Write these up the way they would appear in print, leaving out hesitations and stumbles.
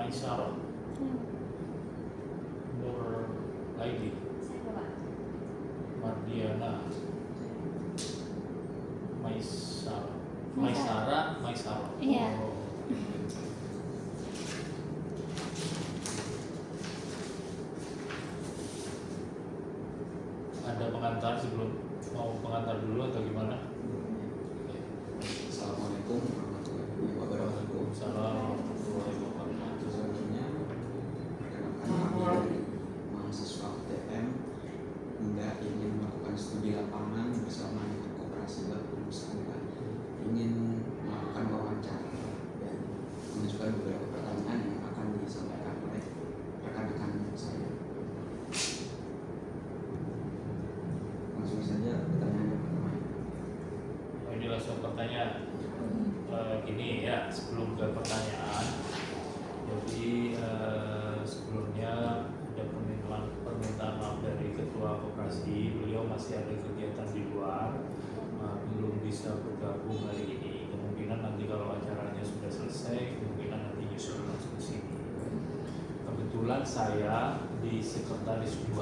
Maisarah Nur Laidi Mardiana Maisarah. Iya. Oh. Ada pengantar sebelum mau pengantar dulu atau gimana? Assalamualaikum warahmatullahi wabarakatuh. Assalamualaikum warahmatullahi wabarakatuh. Sebelumnya perkenalkan kami dari mahasiswa UTM Anda ingin melakukan studi lapangan bersama dengan Koperasi Bakti Nusantara, ingin melakukan wawancara dan mengajukan beberapa pertanyaan yang akan disampaikan oleh rekan-rekan saya. Langsung saja pertanyaan yang pertama. Oh, ini langsung pertanyaan. Gini ya, sebelum ke pertanyaan, jadi sebelumnya ada permintaan maaf dari ketua koperasi. Beliau masih ada kegiatan di luar, belum bisa bergabung hari ini. Kemungkinan nanti kalau acaranya sudah selesai, kemungkinan nanti nyusul langsung ke sini. Kebetulan saya di sekretaris 2.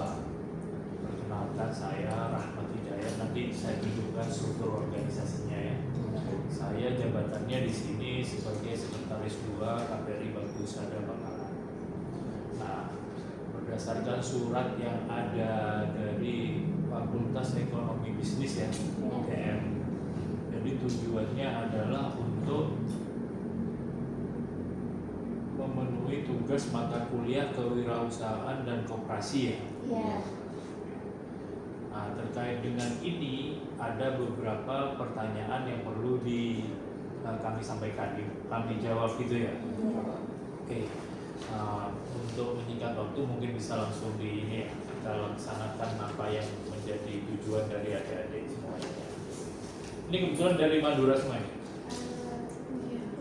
Perkenalkan, saya Rahmat Hidayat. Nanti saya tunjukkan struktur organisasinya ya. Saya jabatannya di sini sebagai sekretaris 2 KPRI Bakti Husada Bangkalan. Nah, berdasarkan surat yang ada dari Fakultas Ekonomi Bisnis ya, UTM. Jadi tujuannya adalah untuk memenuhi tugas mata kuliah kewirausahaan dan koperasi ya. Iya. Nah, terkait dengan ini ada beberapa pertanyaan yang perlu kami sampaikan, kami jawab gitu ya. Oke. Untuk menyingkat waktu mungkin bisa langsung di ini ya, kita laksanakan apa yang menjadi tujuan dari adik-adik semuanya. Ini kebetulan dari Madura semua ya?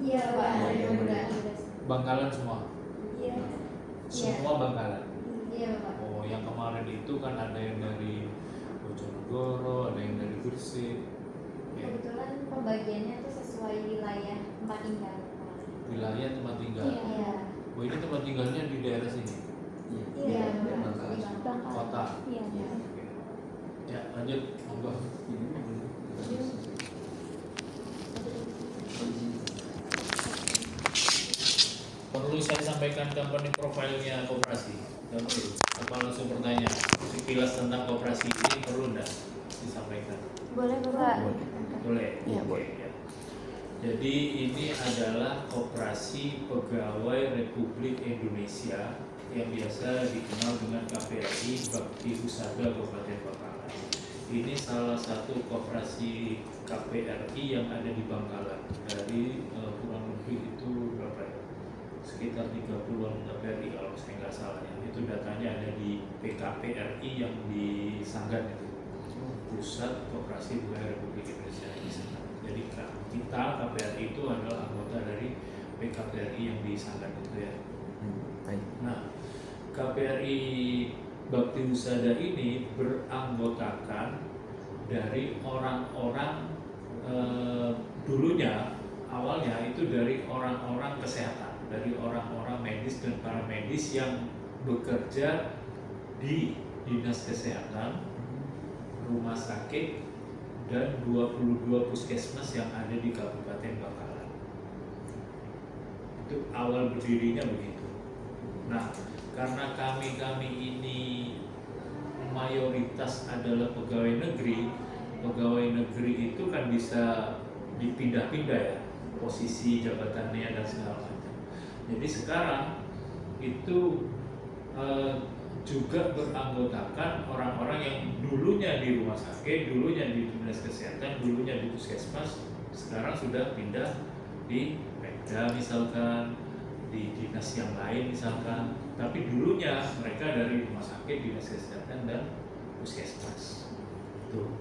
Iya, Pak. Bangkalan semua? Iya. Semua Bangkalan? Iya, Pak. Oh, yang kemarin itu kan ada yang dari Bojonegoro, ada yang dari Gresik. Ya. Kebetulan pembagiannya itu sesuai wilayah tempat tinggal. Wilayah tempat tinggal. Iya. Oh, ini tempat tinggalnya di daerah sini? Iya, dan Pak. Bangkalan. Kota? Iya. Oke. Ya, lanjut. Monggo. Perlu saya sampaikan company profile-nya koperasi? Nggak perlu. Apa langsung pertanyaan? Sekilas tentang koperasi ini perlu nggak disampaikan? Boleh, Pak. Boleh? Iya, Oke, boleh. ya. Jadi ini adalah Koperasi Pegawai Republik Indonesia yang biasa dikenal dengan KPRI Bakti Husada Kabupaten Bangkalan. Ini salah satu koperasi KPRI yang ada di Bangkalan. Dari kurang lebih itu berapa ya? Sekitar 30-an KPRI kalau saya nggak salah ya. Itu datanya ada di PKPRI yang di Sanggan itu. Pusat Koperasi Pegawai Republik Indonesia di sana. Jadi kita KPRI itu adalah anggota dari PKPRI yang di Sanggan itu ya. Baik. Nah, KPRI Bakti Husada ini beranggotakan dari orang-orang dulunya awalnya itu dari orang-orang kesehatan, dari orang-orang medis dan para medis yang bekerja di dinas kesehatan, rumah sakit, dan 22 puskesmas yang ada di Kabupaten Bangkalan. Itu awal berdirinya begitu. Nah, karena kami ini mayoritas adalah pegawai negeri itu kan bisa dipindah-pindah ya posisi jabatannya dan segala macam. Jadi sekarang itu juga beranggotakan orang-orang yang dulunya di rumah sakit, dulunya di dinas kesehatan, dulunya di puskesmas, sekarang sudah pindah di Pemda misalkan, di dinas yang lain misalkan, tapi dulunya mereka dari rumah sakit, dinas kesehatan dan puskesmas. Tuh.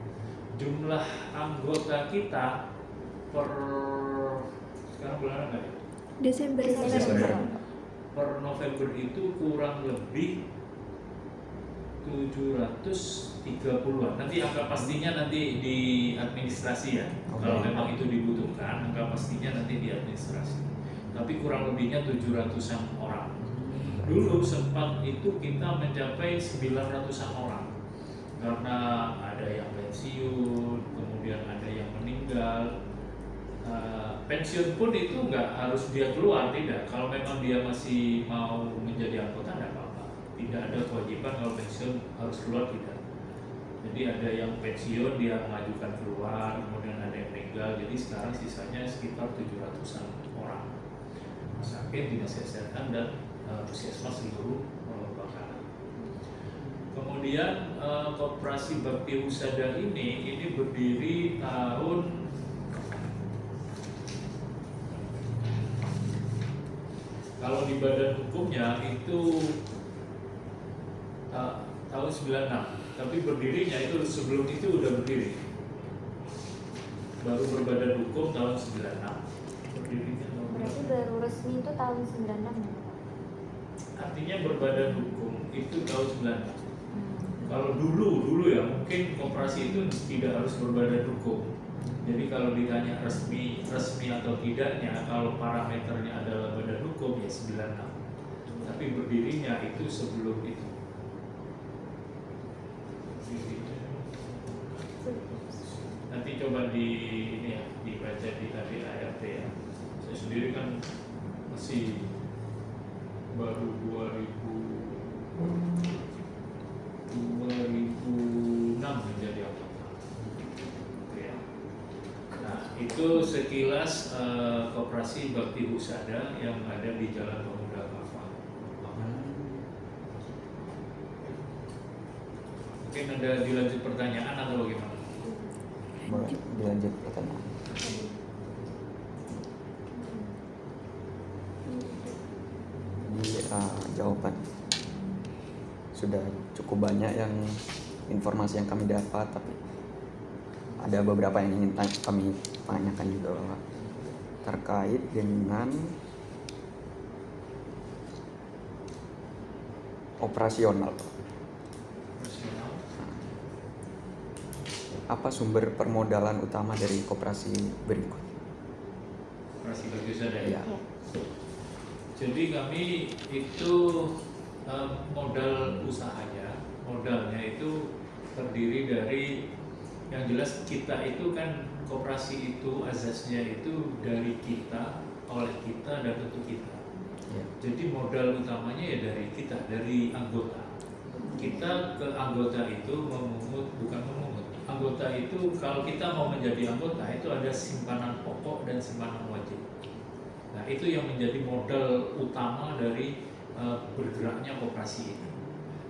Jumlah anggota kita per sekarang bulan apa ya? Desember. Per November itu kurang lebih 730-an. Nanti angka pastinya nanti di administrasi ya. Oke. Kalau memang itu dibutuhkan, angka pastinya nanti di administrasi. tapi kurang lebihnya 700-an orang. Dulu sempat itu kita mencapai 900-an orang karena ada yang pensiun, kemudian ada yang meninggal. Pensiun pun itu nggak harus dia keluar, tidak. Kalau memang dia masih mau menjadi anggota, tidak apa-apa. Tidak ada kewajiban kalau pensiun harus keluar, tidak. Jadi ada yang pensiun dia mengajukan keluar, kemudian ada yang meninggal. Jadi sekarang sisanya sekitar 700-an orang. Sakit, dinas kesehatan dan puskesmas seluruh Bakaran. Kemudian Koperasi Bakti Husada ini berdiri tahun kalau di badan hukumnya itu tahun 96, tapi berdirinya itu sebelum itu udah berdiri. Baru berbadan hukum tahun 96. Berdirinya tahun Berarti baru resmi itu tahun 96 ya? artinya berbadan hukum itu tahun 96. Kalau dulu ya mungkin koperasi itu tidak harus berbadan hukum. Jadi kalau ditanya resmi atau tidaknya, kalau parameternya adalah badan hukum ya 96. Tapi berdirinya itu sebelum itu. Nanti coba dibaca di KDART ya. Saya sendiri kan masih baru 2006 menjadi anggota. Ya. Nah, itu sekilas Koperasi Bakti Husada yang ada di Jalan Pemuda Kava. Mungkin ada dilanjut pertanyaan atau bagaimana? Boleh dilanjut pertanyaan. Jadi jawaban sudah cukup banyak yang informasi yang kami dapat, tapi ada beberapa yang ingin kami tanyakan juga Bapak, terkait dengan operasional. Apa sumber permodalan utama dari koperasi berikut? Koperasi Bakti Husada Ya. ya. Jadi kami itu modal usahanya, modalnya itu terdiri dari yang jelas kita itu kan koperasi itu azasnya itu dari kita, oleh kita dan untuk kita. Ya. Jadi modal utamanya ya dari kita, dari anggota. Kita ke anggota itu bukan memungut. Anggota itu kalau kita mau menjadi anggota itu ada simpanan pokok dan simpanan wajib. Nah itu yang menjadi modal utama dari bergeraknya koperasi ini.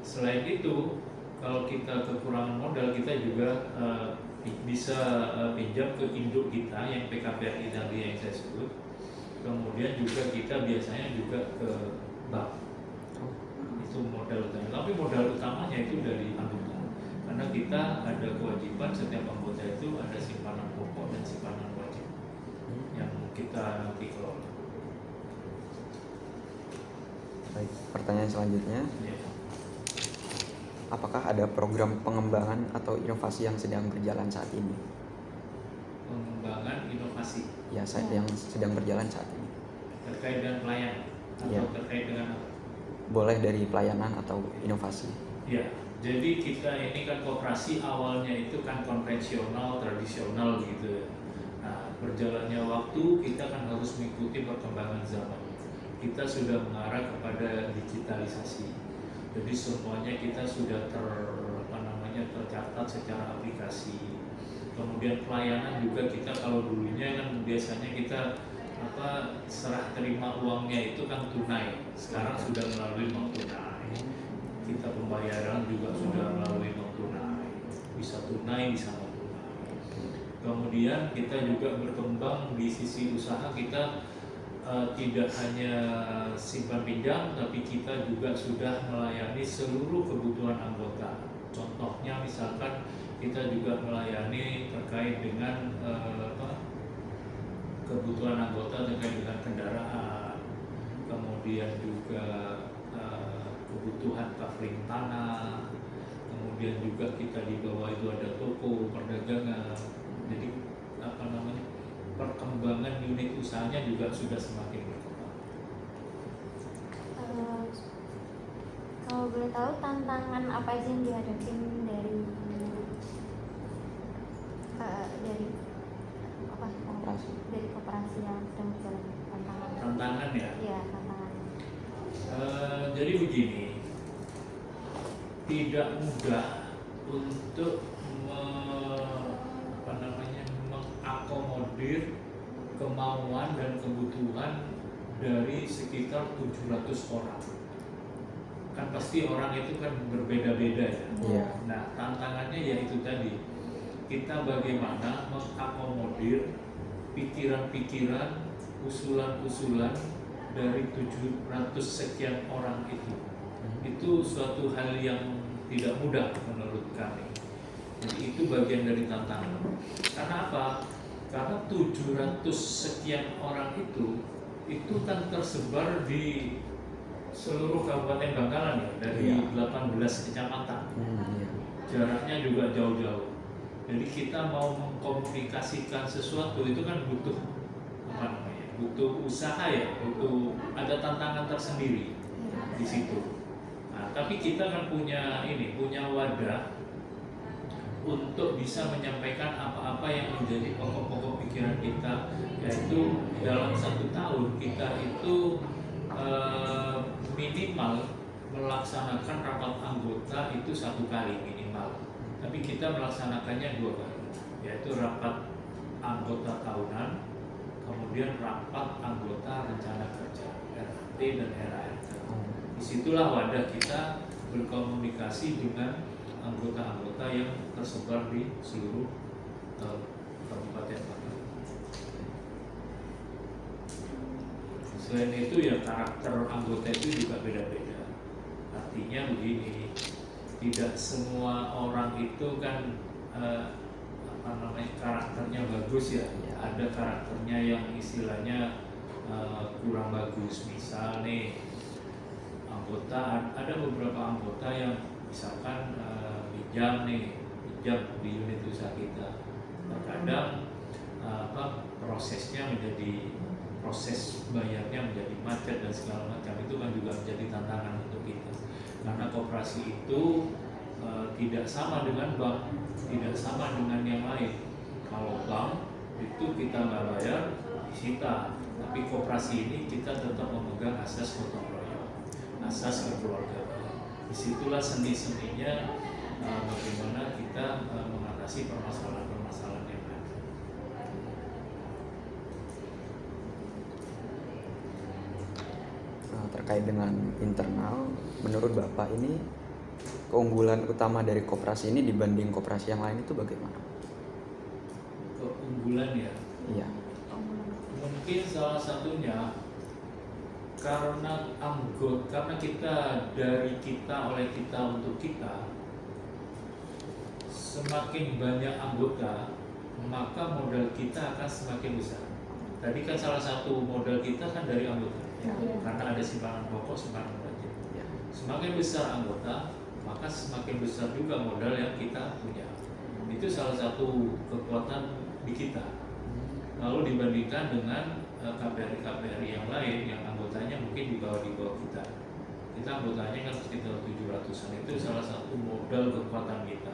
Selain itu, kalau kita kekurangan modal, kita juga bisa pinjam ke induk kita yang PKPRI tadi yang saya sebut. Kemudian juga kita biasanya juga ke bank. Itu modal utama. Tapi modal utamanya itu dari anggota. Karena kita ada kewajiban setiap anggota itu ada simpanan pokok dan simpanan wajib yang kita nanti kelola. Baik, pertanyaan selanjutnya, Ya. apakah ada program pengembangan atau inovasi yang sedang berjalan saat ini? Pengembangan inovasi Ya, yang sedang berjalan saat ini. terkait dengan pelayanan atau Ya. terkait dengan apa? Boleh dari pelayanan atau inovasi. Ya, jadi kita ini kan koperasi awalnya itu kan konvensional, tradisional gitu. Nah, berjalannya waktu kita kan harus mengikuti perkembangan zaman. Kita sudah mengarah kepada digitalisasi. Jadi semuanya kita sudah tercatat secara aplikasi. Kemudian pelayanan juga kita kalau dulunya kan biasanya kita serah terima uangnya itu kan tunai. Sekarang sudah melalui non tunai. Kita pembayaran juga sudah melalui non tunai. Bisa tunai, bisa non tunai. Kemudian kita juga berkembang di sisi usaha kita. Tidak hanya simpan pinjam, tapi kita juga sudah melayani seluruh kebutuhan anggota. Contohnya misalkan kita juga melayani terkait dengan kebutuhan anggota terkait dengan kendaraan, kemudian juga kebutuhan kafling tanah, kemudian juga kita di bawah itu ada toko perdagangan. Jadi perkembangan unit usahanya juga sudah semakin berkembang. boleh tahu tantangan apa aja yang dihadapin dari apa Koperasi. dari koperasi yang sedang berjalan, Tantangan ya. Iya, tantangan. Jadi begini, tidak mudah untuk mengakomodir kemauan dan kebutuhan dari sekitar 700 orang. Kan pasti orang itu kan berbeda-beda ya. Iya. Nah, tantangannya yaitu tadi, kita bagaimana mengakomodir pikiran-pikiran, usulan-usulan dari 700 sekian orang itu. Itu suatu hal yang tidak mudah menurut kami. Jadi itu bagian dari tantangan. Karena apa? Karena 700 sekian orang itu kan tersebar di seluruh Kabupaten Bangkalan ya, dari 18 kecamatan. Iya. Jaraknya juga jauh-jauh. Jadi kita mau mengkomunikasikan sesuatu itu kan butuh apa namanya? Butuh usaha ya, butuh ada tantangan tersendiri di situ. Nah, tapi kita kan punya wadah untuk bisa menyampaikan apa-apa yang menjadi pokok-pokok pikiran kita, yaitu dalam 1 tahun kita itu minimal melaksanakan rapat anggota itu 1 kali minimal, tapi kita melaksanakannya 2 kali, yaitu rapat anggota tahunan, kemudian rapat anggota rencana kerja RAT dan RARK. Disitulah wadah kita berkomunikasi dengan anggota-anggota yang tersebar di seluruh Kabupaten Bangkalan. Selain itu ya karakter anggota itu juga beda-beda. Artinya begini, tidak semua orang itu kan karakternya bagus ya. Ada karakternya yang istilahnya kurang bagus. Misal nih ada beberapa anggota yang misalkan pinjam di unit usaha kita, terkadang proses bayarnya menjadi macet dan segala macam, itu kan juga menjadi tantangan untuk kita, karena koperasi itu tidak sama dengan bank, tidak sama dengan yang lain. Kalau bank itu kita nggak bayar disita, tapi koperasi ini kita tetap memegang asas gotong royong, asas kekeluargaan. Disitulah seni-seninya bagaimana kita mengatasi permasalahan-permasalahan yang ada. Terkait dengan internal, menurut Bapak ini keunggulan utama dari koperasi ini dibanding koperasi yang lain itu bagaimana? Keunggulan ya? Iya. Mungkin salah satunya karena kita dari kita oleh kita untuk kita, semakin banyak anggota maka modal kita akan semakin besar. Tadi kan salah satu modal kita kan dari anggota, karena ada simpanan pokok, simpanan wajib. Semakin besar anggota maka semakin besar juga modal yang kita punya. Itu salah satu kekuatan di kita. Lalu dibandingkan dengan KPRI yang lain yang anggotanya mungkin di bawah kita anggotanya kan sekitar 700-an. Itu salah satu modal kekuatan kita,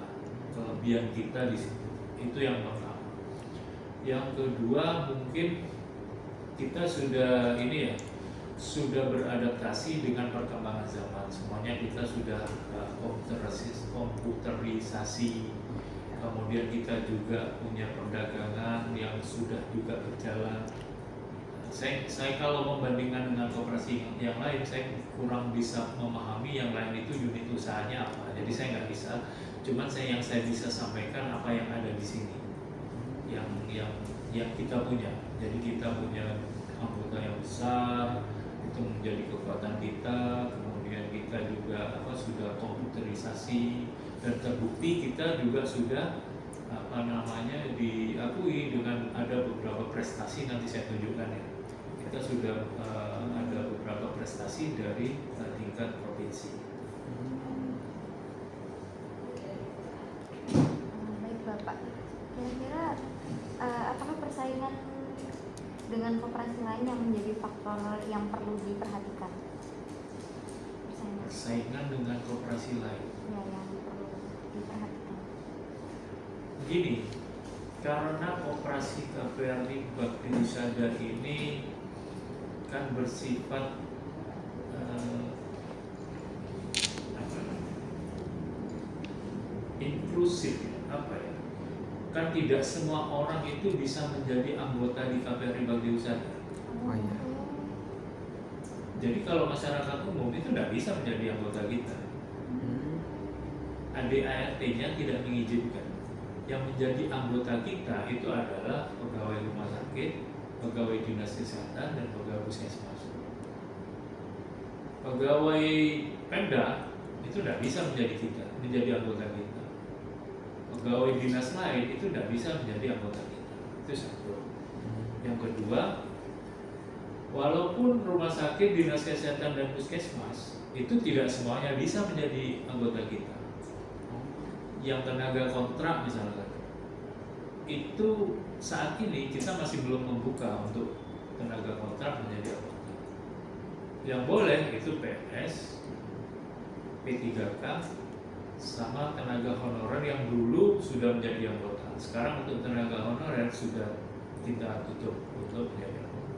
kelebihan kita di situ. Itu yang pertama. Yang kedua, mungkin kita sudah beradaptasi dengan perkembangan zaman. Semuanya kita sudah komputerisasi. Kemudian kita juga punya perdagangan yang sudah juga berjalan. Saya kalau membandingkan dengan koperasi yang lain, saya kurang bisa memahami yang lain itu unit usahanya apa. Jadi saya nggak bisa. Cuman yang saya bisa sampaikan apa yang ada di sini, yang kita punya. Jadi kita punya anggota yang besar, itu menjadi kekuatan kita. Kemudian kita juga sudah komputerisasi, dan terbukti kita juga sudah diakui dengan ada beberapa prestasi. Nanti saya tunjukkan ya. Kita sudah ada beberapa prestasi dari tingkat provinsi. Baik Bapak, kira-kira apakah persaingan dengan koperasi lain yang menjadi faktor yang perlu diperhatikan? Persaingan. persaingan dengan koperasi lain. Ya, yang perlu diperhatikan. Begini, karena koperasi KPRI Bakti Wisata ini kan bersifat inklusif, kan tidak semua orang itu bisa menjadi anggota di KPRI Bakti Wisata. Oh iya. Jadi kalau masyarakat umum itu tidak bisa menjadi anggota kita. ADART-nya tidak mengizinkan. Yang menjadi anggota kita itu adalah pegawai rumah sakit, pegawai dinas kesehatan, dan pegawai puskesmas. Pegawai Pemda itu tidak bisa menjadi anggota kita. Pegawai dinas lain itu tidak bisa menjadi anggota kita. Itu satu. Yang kedua, walaupun rumah sakit, dinas kesehatan, dan puskesmas itu tidak semuanya bisa menjadi anggota kita. Yang tenaga kontrak misalkan, itu saat ini kita masih belum membuka untuk tenaga kontrak menjadi anggota. Yang boleh itu PNS, P3K, sama tenaga honorer yang dulu sudah menjadi anggota. Sekarang untuk tenaga honorer sudah kita tutup untuk menjadi anggota.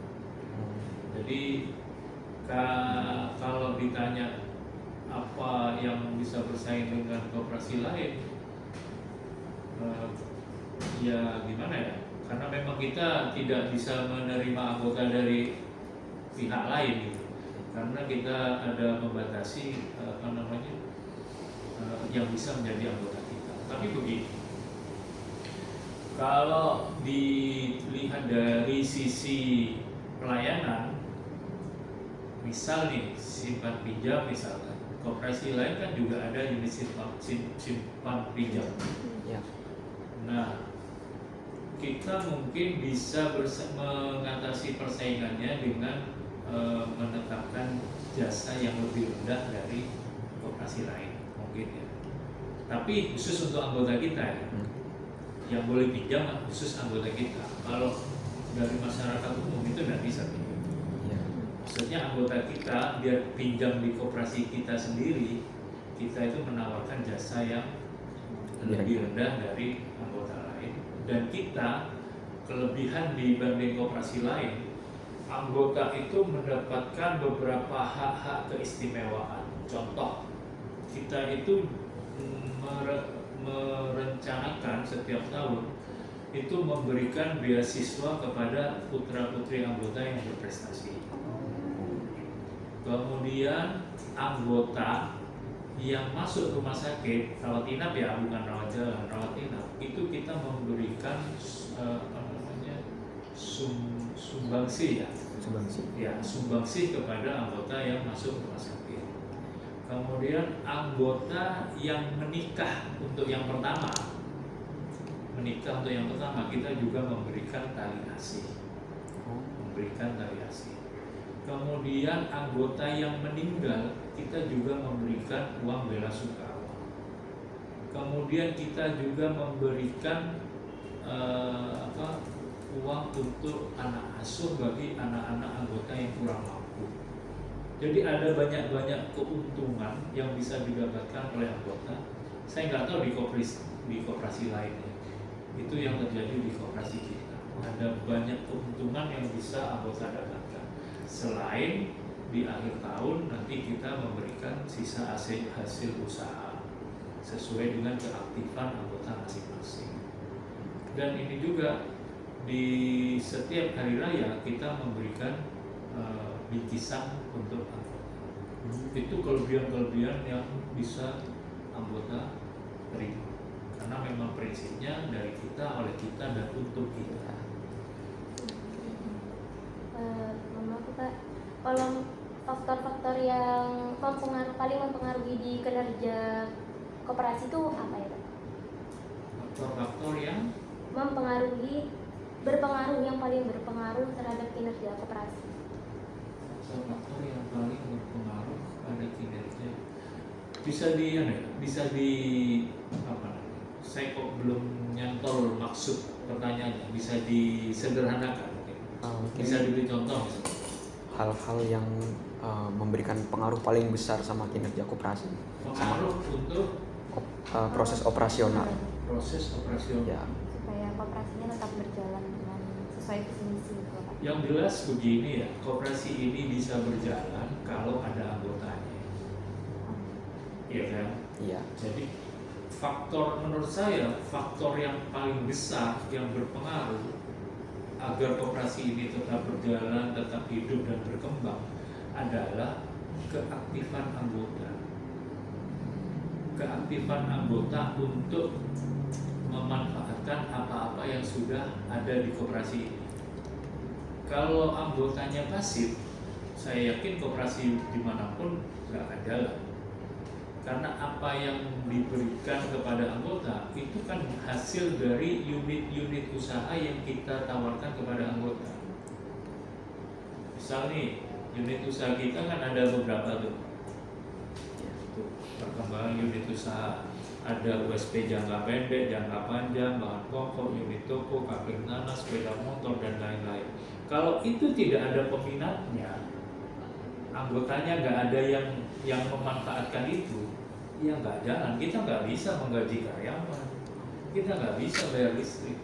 Jadi kalau ditanya apa yang bisa bersaing dengan koperasi lain, ya gimana ya? Karena memang kita tidak bisa menerima anggota dari pihak lain gitu. Karena kita ada membatasi yang bisa menjadi anggota kita. Tapi begini, kalau dilihat dari sisi pelayanan, misal nih simpan pinjam misalkan, koperasi lain kan juga ada unit simpan pinjam. Ya. Nah, kita mungkin bisa mengatasi persaingannya dengan menetapkan jasa yang lebih rendah dari koperasi lain, mungkin ya. Tapi khusus untuk anggota kita ya, yang boleh pinjam khusus anggota kita. Kalau dari masyarakat umum itu tidak bisa pinjam. Ya. Maksudnya anggota kita biar pinjam di koperasi kita sendiri, kita itu menawarkan jasa yang lebih rendah dari anggota lain. Dan kita kelebihan dibanding koperasi lain, anggota itu mendapatkan beberapa hak-hak keistimewaan. Contoh, kita itu merencanakan setiap tahun itu memberikan beasiswa kepada putra-putri anggota yang berprestasi. Kemudian anggota yang masuk rumah sakit, rawat inap ya, bukan rawat jalan, rawat inap, itu kita memberikan sumbangsi ya, sumbangsi kepada anggota yang masuk rumah sakit. Kemudian anggota yang menikah untuk yang pertama, kita juga memberikan tali asih, Kemudian anggota yang meninggal, kita juga memberikan uang bela sungkawa. Kemudian kita juga memberikan uang untuk anak asuh bagi anak-anak anggota yang kurang mampu. Jadi ada banyak keuntungan yang bisa didapatkan oleh anggota. Saya nggak tahu di koperasi lainnya. Itu yang terjadi di koperasi kita. Ada banyak keuntungan yang bisa anggota dapatkan. Selain di akhir tahun nanti kita memberikan sisa hasil usaha sesuai dengan keaktifan anggota masing-masing. Dan ini juga di setiap hari raya kita memberikan bingkisan untuk anggota. Itu kelebihan-kelebihan yang bisa anggota terima. Karena memang prinsipnya dari kita, oleh kita, dan untuk kita. Maaf Pak, kalau faktor-faktor yang paling mempengaruhi di kinerja koperasi itu apa ya Pak? Faktor-faktor yang berpengaruh yang paling berpengaruh terhadap kinerja koperasi. Faktor yang paling berpengaruh pada kinerja saya kok belum nyantol maksud pertanyaannya, bisa disederhanakan mungkin. Bisa diberi contoh misalnya. hal-hal yang memberikan pengaruh paling besar sama kinerja koperasi, sama Pengaruh untuk proses operasional. proses operasional. Ya, supaya koperasinya tetap berjalan dengan sesuai visi misi gitu Pak. Yang jelas begini ya, koperasi ini bisa berjalan kalau ada anggotanya, iya kan? iya, Jadi menurut saya faktor yang paling besar yang berpengaruh agar koperasi ini tetap berjalan, tetap hidup dan berkembang adalah keaktifan anggota. Keaktifan anggota untuk memanfaatkan apa-apa yang sudah ada di koperasi ini. Kalau anggotanya pasif, saya yakin koperasi dimanapun nggak akan jalan. Karena apa yang diberikan kepada anggota itu kan hasil dari unit-unit usaha yang kita tawarkan kepada anggota. Misal nih, unit usaha kita kan ada beberapa tuh. Tuh, perkembangan unit usaha. Ada USP jangka pendek, jangka panjang, bahan pokok, unit toko, kabel nanas, sepeda motor, dan lain-lain. Kalau itu tidak ada peminatnya, anggotanya nggak ada yang memanfaatkan itu, ya nggak jalan. Kita nggak bisa menggaji karyawan, kita nggak bisa bayar listrik,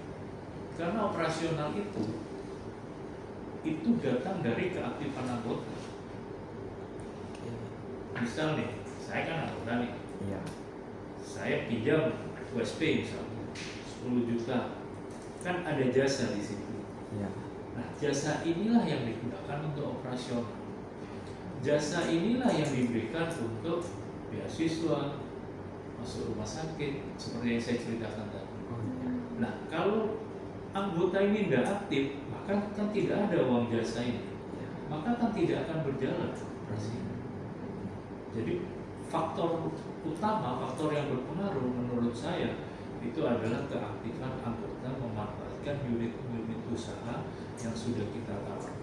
karena operasional itu datang dari keaktifan anggota. Misal nih, saya kan anggota nih, iya, saya pinjam USP misalnya 10 juta, kan ada jasa di situ. iya, Nah, jasa inilah yang digunakan untuk operasional. Jasa inilah yang diberikan untuk beasiswa, masuk rumah sakit, seperti yang saya ceritakan tadi. oh, iya. Nah, kalau anggota ini tidak aktif, maka kan tidak ada uang jasa ini, maka kan tidak akan berjalan operasi. Jadi faktor utama, faktor yang berpengaruh menurut saya itu adalah keaktifan anggota memanfaatkan unit-unit usaha yang sudah kita tawarkan.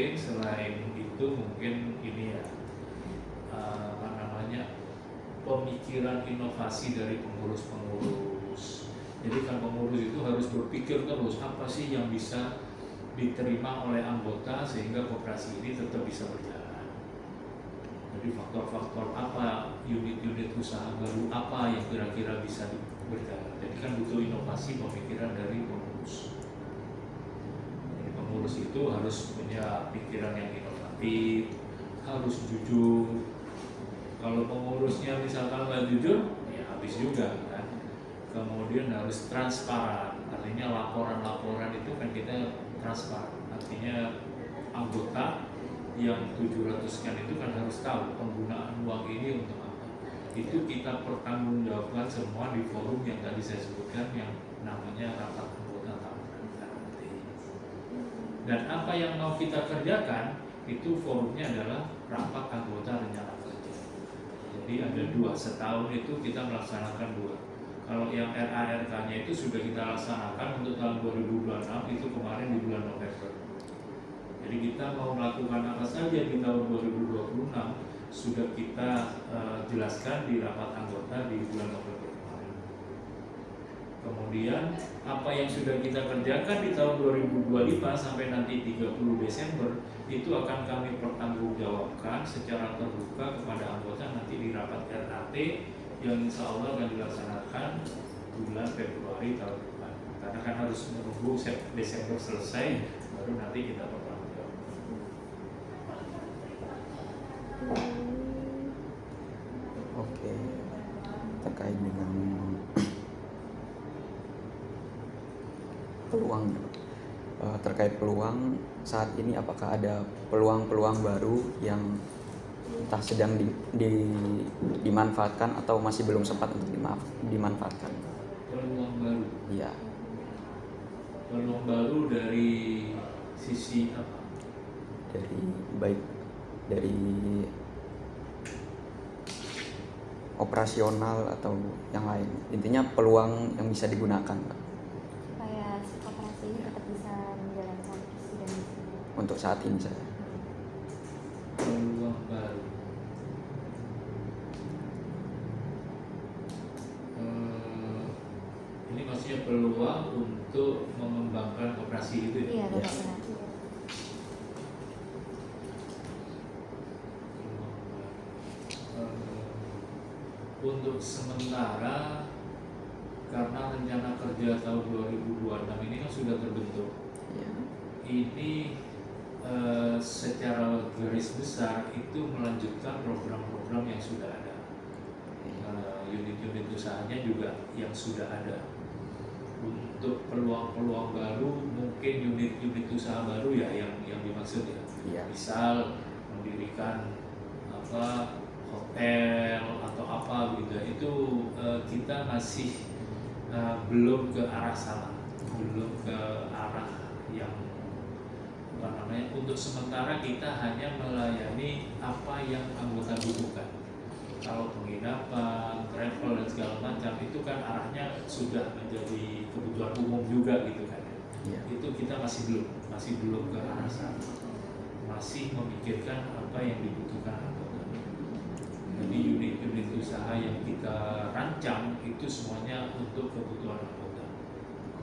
Selain itu mungkin ini ya, apa namanya, pemikiran inovasi dari pengurus-pengurus. Jadi kan pengurus itu harus berpikir terus apa sih yang bisa diterima oleh anggota sehingga koperasi ini tetap bisa berjalan. Jadi faktor-faktor apa, unit-unit usaha baru apa yang kira-kira bisa berjalan. Jadi kan butuh inovasi pemikiran dari pengurus. Jadi pengurus itu harus punya pikiran yang inovatif, harus jujur. Kalau pengurusnya misalkan nggak jujur, ya habis juga kan. Kemudian harus transparan, artinya laporan-laporan itu kan kita transparan, artinya anggota yang 700 sekian itu kan harus tahu penggunaan uang ini untuk apa. Itu kita pertanggungjawabkan semua di forum yang tadi saya sebutkan yang namanya rapat anggota tahunan RAT. Dan apa yang mau kita kerjakan itu forumnya adalah rapat anggota rencana kerja. Jadi ada 2, setahun itu kita melaksanakan 2. Kalau yang RARK-nya itu sudah kita laksanakan untuk tahun 2026 itu kemarin di bulan November. Jadi kita mau melakukan apa saja di tahun 2026 sudah kita jelaskan di rapat anggota di bulan November kemarin. Kemudian apa yang sudah kita kerjakan di tahun 2025 sampai nanti 30 Desember itu akan kami pertanggungjawabkan secara terbuka kepada anggota nanti di rapat RAT yang insya Allah akan dilaksanakan bulan Februari tahun depan. Karena kan harus menunggu Desember selesai baru nanti kita pertanggungjawab. Oke, terkait dengan peluang, terkait peluang saat ini, apakah ada peluang-peluang baru yang entah sedang dimanfaatkan atau masih belum sempat untuk dimanfaatkan? Peluang baru. Iya, Peluang baru dari sisi apa? dari operasional atau yang lain. Intinya peluang yang bisa digunakan, Pak, Supaya si koperasi ini tetap bisa menjalankan visi dan misinya. untuk saat ini saja. Peluang baru. peluang untuk mengembangkan koperasi itu ya. Iya, Bapak benar. Untuk sementara karena rencana kerja tahun 2026 ini kan sudah terbentuk. Ya. Ini secara garis besar itu melanjutkan program-program yang sudah ada. Unit-unit usahanya juga yang sudah ada. Untuk peluang-peluang baru, mungkin unit-unit usaha baru ya yang dimaksud ya. Iya. Misal mendirikan hotel atau apa gitu. Itu kita masih belum ke arah sana, belum ke arah yang untuk sementara kita hanya melayani apa yang anggota butuhkan. Kalau penginapan, travel dan segala macam itu kan arahnya sudah menjadi kebutuhan umum juga gitu kan. Iya. Itu kita masih belum ke arah sana. Masih memikirkan apa yang dibutuhkan anggota. Jadi unit-unit usaha yang kita rancang itu semuanya untuk kebutuhan anggota.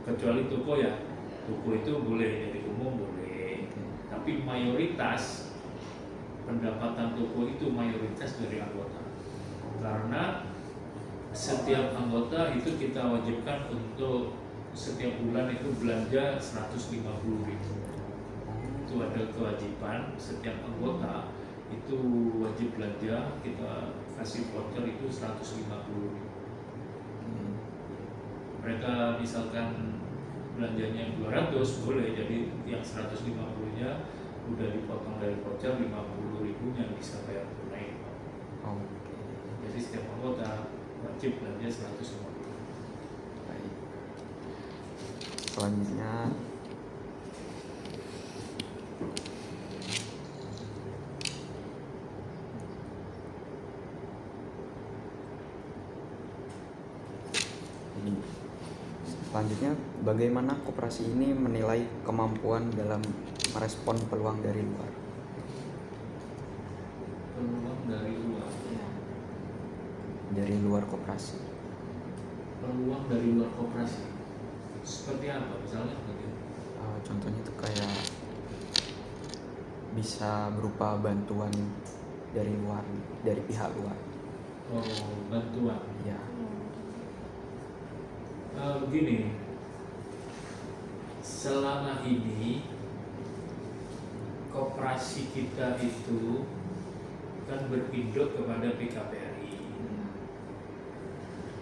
Kecuali toko ya, toko itu boleh jadi umum boleh, tapi mayoritas pendapatan toko itu mayoritas dari anggota. Karena setiap anggota itu kita wajibkan untuk setiap bulan itu belanja 150.000. Itu ada kewajiban setiap anggota itu wajib belanja, kita kasih voucher itu 150.000. Mereka misalkan belanjanya 200 boleh, jadi yang 150-nya udah dipotong dari voucher, 50.000-nya bisa bayar tunai. Jadi setiap anggota wajib belanja 150. Baik. Selanjutnya selanjutnya, bagaimana koperasi ini menilai kemampuan dalam merespon peluang dari luar? Peluang dari luar. Dari luar koperasi. Peluang dari luar koperasi. Seperti apa misalnya? Contohnya itu kayak bisa berupa bantuan dari luar, dari pihak luar. Oh, bantuan. Ya. Begini, selama ini koperasi kita itu kan berinduk kepada PKPRI.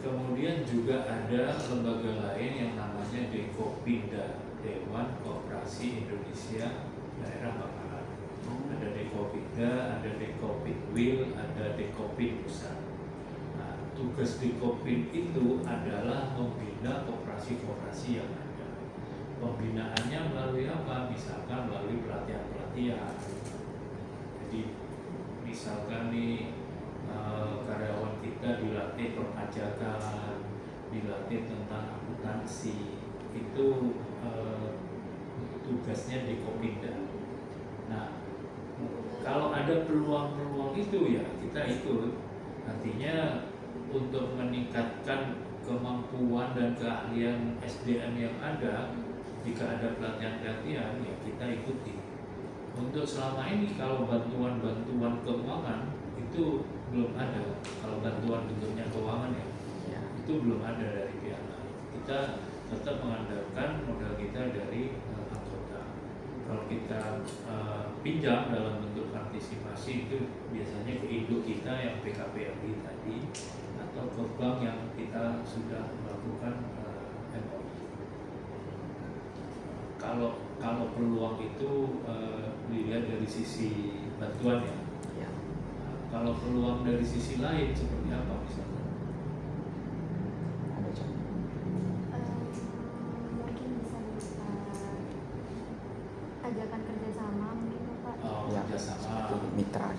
Kemudian juga ada lembaga lain yang namanya Dekopinda, Dewan Koperasi Indonesia Daerah Bakaran. Ada Dekopinda, ada Dekopinwil, ada Dekopin Pusat. Nah, tugas Dekopin itu adalah membina koperasi-koperasi yang ada. Pembinaannya melalui apa? Misalkan melalui pelatihan-pelatihan. Jadi misalkan nih karyawan kita dilatih perpajakan, dilatih tentang akuntansi, itu tugasnya Dekopinda. Nah, kalau ada peluang-peluang itu ya kita ikut. Artinya untuk meningkatkan kemampuan dan keahlian SDM yang ada, jika ada pelatihan-pelatihan ya kita ikuti. Untuk selama ini kalau bantuan-bantuan keuangan itu belum ada. Kalau bantuan bentuknya keuangan ya, itu belum ada dari pihak lain. Kita tetap mengandalkan modal kita dari anggota. Kalau kita pinjam dalam bentuk partisipasi itu biasanya ke induk kita yang PKPRI tadi, atau ke bank yang kita sudah melakukan MOI. Kalau peluang itu dilihat dari sisi bantuan ya. Kalau peluang dari sisi lain seperti apa misalnya? Ada contoh? Mungkin bisa berupa ajakan kerjasama mungkin Bapak. Oh, Ya, kerjasama. seperti mitra.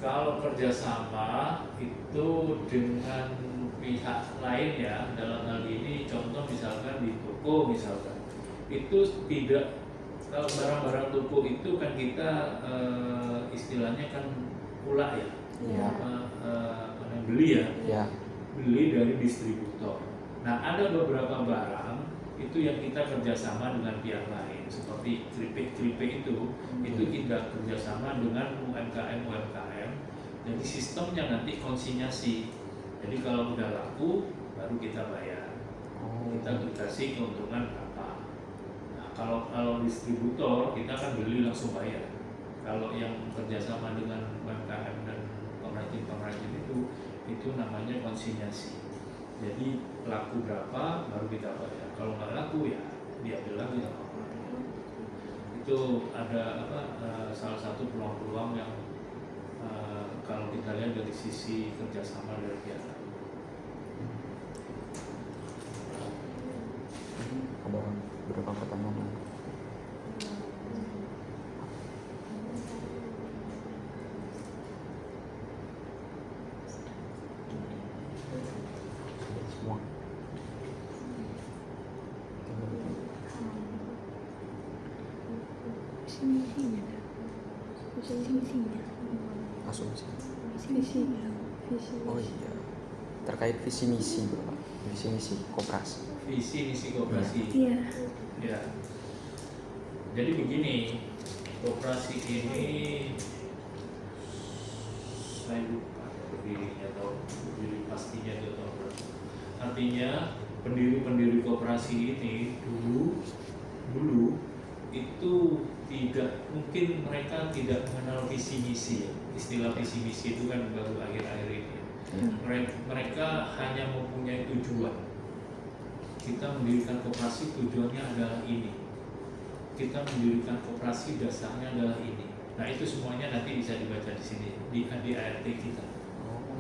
Kalau kerjasama itu dengan pihak lain ya, dalam hal ini contoh misalkan di toko misalkan, itu tidak, kalau barang-barang toko itu kan kita istilahnya kan pula ya, Iya. beli ya, Ya. beli dari distributor. Nah, ada beberapa barang itu yang kita kerjasama dengan pihak lain, seperti keripik itu kita kerjasama dengan UMKM. Jadi sistemnya nanti konsinyasi. Jadi kalau udah laku baru kita bayar. Kita kasih keuntungan berapa. Nah, kalau distributor kita kan beli langsung bayar. Kalau yang kerjasama dengan UMKM dan pengrajin itu namanya konsinyasi. Jadi laku berapa baru kita bayar. Kalau nggak laku ya diambil lagi sama orang. Itu ada salah satu peluang-peluang yang kalau kita lihat dari sisi kerjasama dari pihak lain. Ada beberapa pertanyaan. Semua. Asumsi. Oh iya, terkait visi misi Bapak, visi misi koperasi. Visi misi koperasi. Iya. Ya. Jadi begini, koperasi ini saya lupa berdirinya atau berdiri pastinya itu tahun berapa. Artinya pendiri koperasi ini dulu itu tidak mungkin mereka tidak mengenal visi misi ya. Istilah visi misi itu kan baru akhir-akhir ini. Mereka hanya mempunyai tujuan. Kita mendirikan koperasi tujuannya adalah ini. Kita mendirikan koperasi dasarnya adalah ini. Nah itu semuanya nanti bisa dibaca di sini di ART kita.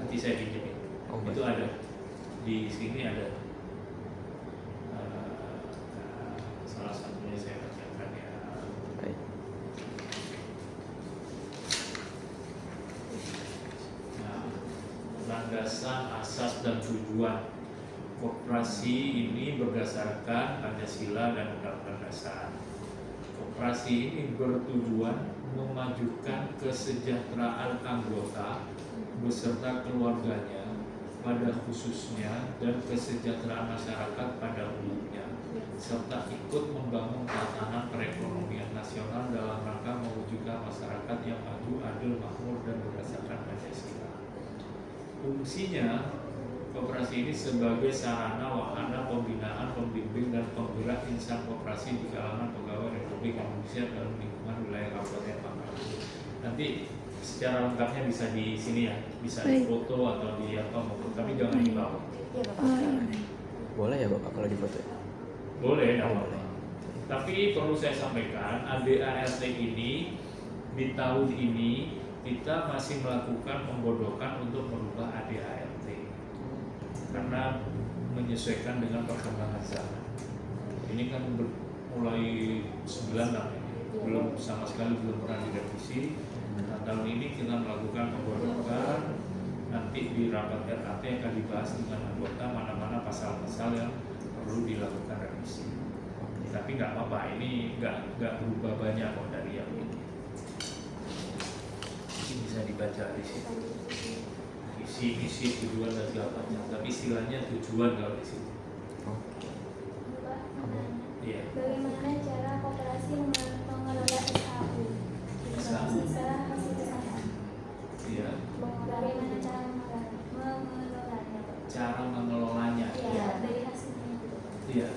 Nanti saya pinjemin. Itu ada di sini ada. Salah satunya saya bacakan ya. Baik. Nah, landasan, asas dan tujuan koperasi ini berdasarkan Pancasila dan Undang-Undang Dasar. Koperasi ini bertujuan memajukan kesejahteraan anggota beserta keluarganya pada khususnya dan kesejahteraan masyarakat pada umumnya, serta ikut membangun tatanan perekonomian nasional dalam rangka mewujudkan masyarakat yang maju, adil, makmur, dan berdasarkan Pancasila. Fungsinya, koperasi ini sebagai sarana wahana pembinaan, pembimbing, dan penggerak insan koperasi di kalangan pegawai Republik Indonesia dalam lingkungan wilayah Kabupaten Pangkal. Nanti secara lengkapnya bisa di sini ya, bisa di foto atau di apa maupun, tapi jangan di bawah. Iya Bapak. Boleh ya Bapak kalau difoto ya? Boleh, tidak apa-apa. Tapi perlu saya sampaikan, ADART ini di tahun ini kita masih melakukan pembodokan untuk merubah ADART karena menyesuaikan dengan perkembangan zaman. Ini kan mulai 9 tahun ini, belum sama sekali belum pernah direvisi. Nah, tahun ini kita melakukan pembodokan. Nanti di rapat RAT akan dibahas dengan anggota mana-mana pasal-pasal yang perlu dilakukan revisi. Tapi nggak apa-apa, ini nggak berubah banyak kok dari yang ini. Ini bisa dibaca di sini. Visi, misi, tujuan dan segala macam. Tapi istilahnya tujuan kalau di sini. Bapak, Iya. bagaimana cara koperasi mengelola SHU? SHU. Sisa hasil usaha. Iya. Bagaimana cara mengelolanya? Cara mengelolanya. Iya, dari hasilnya itu. Iya.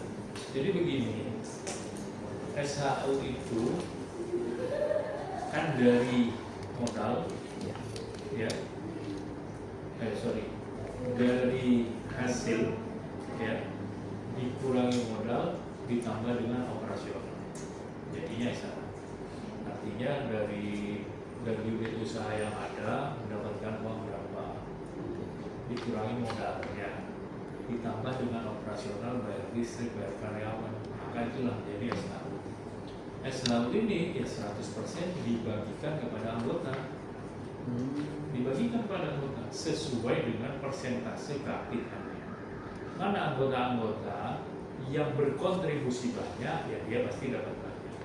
Jadi begini, SHU itu kan dari modal, ya, dari hasil, ya, dikurangi modal, ditambah dengan operasional. Jadinya SHU. Artinya dari unit usaha yang ada mendapatkan uang berapa, dikurangi modalnya, ditambah dengan operasional, bayar listrik, bayar karyawan, maka itulah jadi SHU. SHU ini ya 100% dibagikan kepada anggota, dibagikan kepada anggota sesuai dengan persentase keaktifan. Mana anggota-anggota yang berkontribusi banyak, ya dia pasti dapat banyak.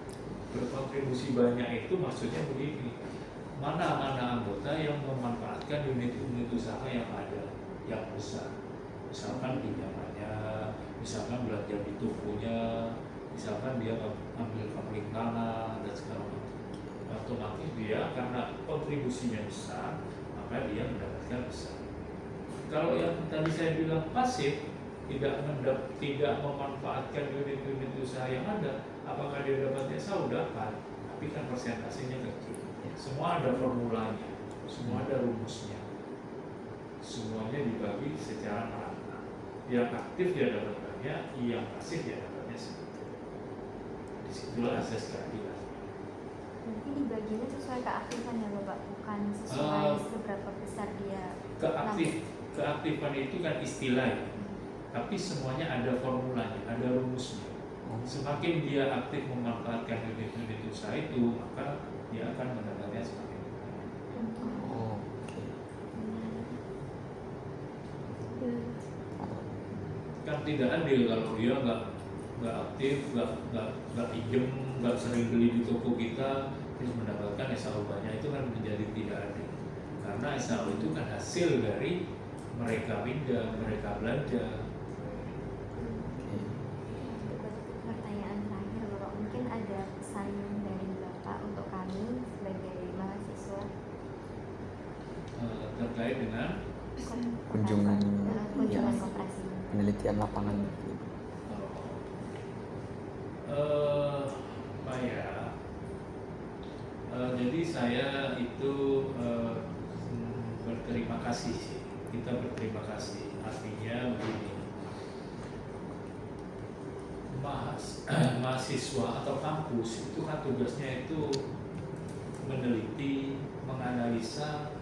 Berkontribusi banyak itu maksudnya begini, mana anggota yang memanfaatkan unit usaha yang ada, yang besar. Misalkan pinjamannya misalkan belajar di tokonya, misalkan dia ambil kapling tanah dan segala macam, otomatis dia karena kontribusinya besar, maka dia mendapatkan besar. Kalau yang tadi saya bilang pasif, tidak memanfaatkan unit-unit usaha yang ada, apakah dia dapatnya? Saya dapat, tapi kan persentasenya kecil. Semua ada formulanya, semua ada rumusnya, semuanya dibagi secara merata. Yang aktif dia dapat banyak, yang pasif dia dapatnya sedikit. Disitulah asas keadilan. Nanti dibaginya sesuai keaktifan ya Bapak, bukan sesuai seberapa besar dia. Keaktifan itu kan istilah ya, tapi semuanya ada formulanya, ada rumusnya. Semakin dia aktif memanfaatkan unit-unit usaha itu, maka dia akan mendapatnya semakin banyak. Kan tidak adil kalau dia nggak aktif, nggak pinjem, nggak sering beli di toko kita, terus mendapatkan SAO banyak, itu kan menjadi tidak adil. Karena SAO itu kan hasil dari mereka pinjam, mereka belanja. Pertanyaan terakhir Bapak, mungkin ada pesan dari Bapak untuk kami sebagai mahasiswa Terkait dengan kunjungan koperasi. penelitian lapangan. Pak ya, jadi saya itu berterima kasih sih. Kita berterima kasih. Artinya begini, mahasiswa atau kampus itu kan tugasnya itu meneliti, menganalisa.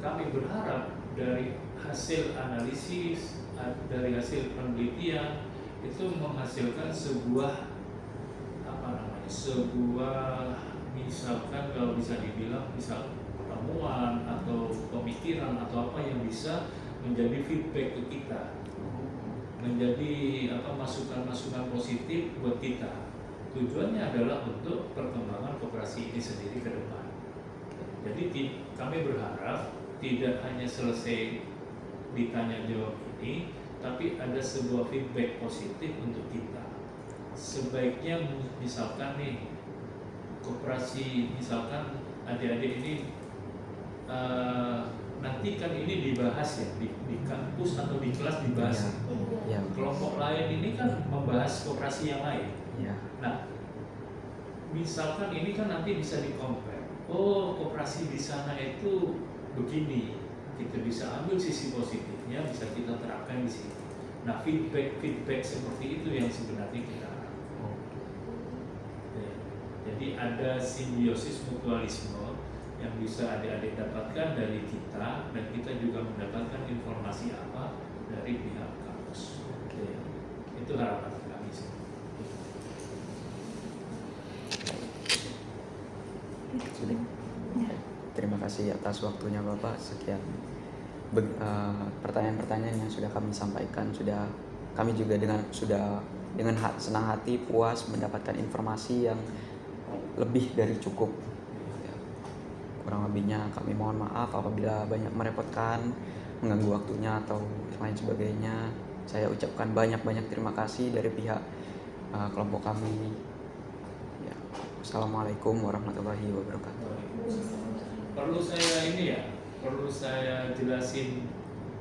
Kami berharap dari hasil analisis, dari hasil penelitian itu menghasilkan sebuah misalkan kalau bisa dibilang misal pertemuan atau pemikiran atau apa yang bisa menjadi feedback ke kita, menjadi masukan-masukan positif buat kita. Tujuannya adalah untuk perkembangan koperasi ini sendiri ke depan. Jadi kami berharap tidak hanya selesai ditanya jawab ini, tapi ada sebuah feedback positif untuk kita. Sebaiknya misalkan nih koperasi, misalkan adik-adik ini nanti kan ini dibahas ya di kampus atau di kelas dibahas. Ya. Kelompok lain ini kan membahas koperasi yang lain. Ya. Nah, misalkan ini kan nanti bisa di-compare. Oh, koperasi di sana itu begini. Kita bisa ambil sisi positifnya, bisa kita terapkan di sini. Nah, feedback seperti itu yang sebenarnya kita harapkan. Jadi ada simbiosis mutualisme yang bisa adik-adik dapatkan dari kita, dan kita juga mendapatkan informasi apa dari pihak kampus. Itu harapan kami sih. Terima kasih atas waktunya Bapak. Sekian pertanyaan-pertanyaan yang sudah kami sampaikan, kami juga dengan senang hati puas mendapatkan informasi yang lebih dari cukup. Kurang lebihnya kami mohon maaf apabila banyak merepotkan, mengganggu waktunya atau lain sebagainya. Saya ucapkan banyak-banyak terima kasih dari pihak kelompok kami. Ya. Assalamualaikum warahmatullahi wabarakatuh. Perlu saya jelasin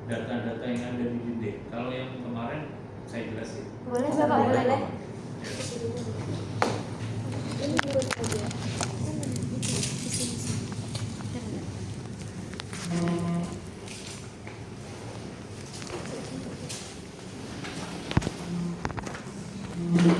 data-data yang ada di dinding. Kalau yang kemarin saya jelasin. Boleh Bapak, boleh. Bapak. Ini dulu aja.